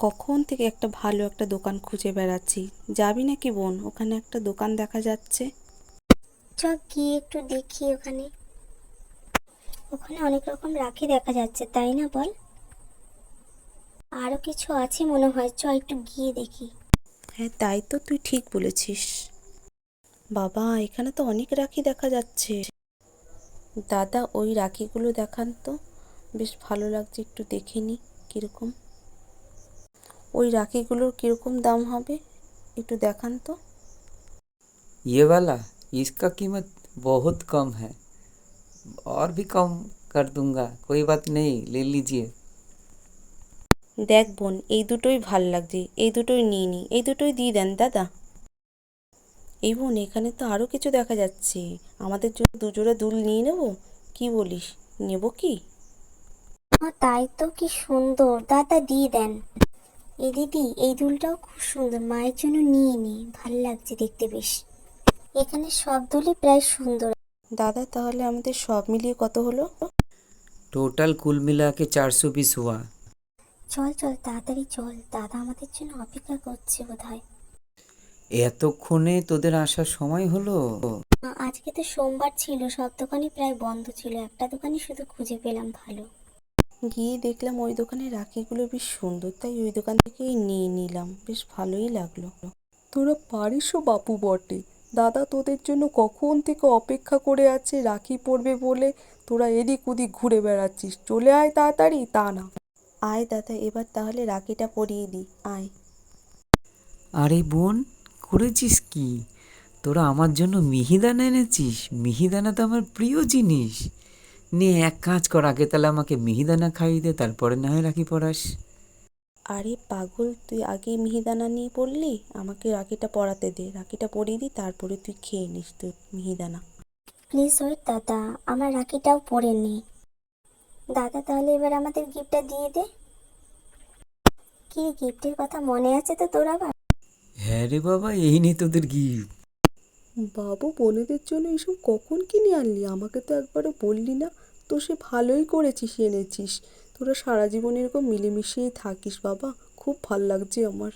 কখন থেকে একটা ভালো একটা দোকান খুঁজে বেড়াচ্ছি। যাবি নাকি বোন? ওখানে একটা দোকান দেখা যাচ্ছে। চ গিয়ে একটু দেখি ওখানে। ওখানে অনেক রকম রাখি দেখা যাচ্ছে, তাই না বল? আরো কিছু আছে মনে হয়, চ একটু গিয়ে দেখি। হ্যাঁ, তাই তো, তুই ঠিক বলেছিস। বাবা, এখানে তো অনেক রাখি দেখা যাচ্ছে। দাদা, ওই রাখিগুলো দেখান তো, বেশ ভালো লাগছে, একটু দেখে নি কিরকম। ওই রাখিগুলোর কিরকম দাম হবে একটু দেখান তো। ये वाला, इसका कीमत बहुत कम है। और भी कम कर दूंगा, कोई बात नहीं, ले लीजिए। দেখ বোন, এই দুটোই ভাল লাগছে, এই দুটোই নিয়ে নি, এই দুটোই দিয়ে দেন দাদা। এই বোন, এখানে তো আরো কিছু দেখা যাচ্ছে। আমাদের জন্য দুজোড়া দুল নিয়ে নেব, কি বলিস? নেব কি? তাই তো, কি সুন্দর, দাদা দিয়ে দেন। এই দিদি, এই দুলটাও খুব সুন্দর, মায়ের জন্য নিয়ে নি, ভাল লাগছে দেখতে বেশ। এখানে সব দুলই প্রায় সুন্দর। দাদা, তাহলে আমাদের সব মিলিয়ে কত হলো? टोटल कुल मिला के 420 हुआ। চল চল তাড়াতাড়ি চল, দাদা আমাদের জন্য অপেক্ষা করছে বোধহয়। এতক্ষণে তোদের আসার সময় হলো? আজকে তো সোমবার ছিল, সব দোকানই প্রায় বন্ধ ছিল, একটা দোকানই শুধু খুঁজে পেলাম ভালো। গিয়ে দেখলাম ওই দোকানে রাখিগুলো বেশ সুন্দর, তাই ওই দোকান থেকেই নিয়ে নিলাম, বেশ ভালোই লাগলো। তোরা পারিসও বাপু বটে। দাদা তোদের জন্য কখন থেকে অপেক্ষা করে আছে রাখি পরবে বলে। তোরা এদিক ওদিক ঘুরে বেড়াচ্ছিস, চলে আয় তাড়াতাড়ি। তা না, আয় দাদা, এবার তাহলে রাখিটা পরিয়ে দিই, আয়। আরে বোন, করেছিস কি? তোরা আমার জন্য মিহিদানা এনেছিস? মিহিদানা তো আমার প্রিয় জিনিস। নে, এক কাজ কর, আগে তাহলে আমাকে মিহিদানা খাইয়ে দে, তারপরে না হয় রাখি পরাস। আরে পাগল, তুই আগে মিহিদানা নিয়ে পড়লি, আমাকে রাখিটা পরাতে দে, রাখিটা পরিয়ে দিই, তারপরে তুই খেয়ে নিস তুই মিহিদানা। প্লিজ ওয়েট দাদা, আমার রাখিটাও পরে নে। দাদা তাহলে এবার আমাদের গিফটটা দিয়ে দে। কি গিফটের কথা মনে আছে তো তোর আবার? হ্যাঁ রে বাবা, এই নে তোদের গিফট। বাবু, বোনেদের জন্য এসব কখন কিনে আনলি? আমাকে তো একবারও বললি না। তো সে ভালোই করেছিস, এনেছিস। তোরা সারা জীবন এরকম মিলেমিশেই থাকিস বাবা, খুব ভাল লাগছে আমার।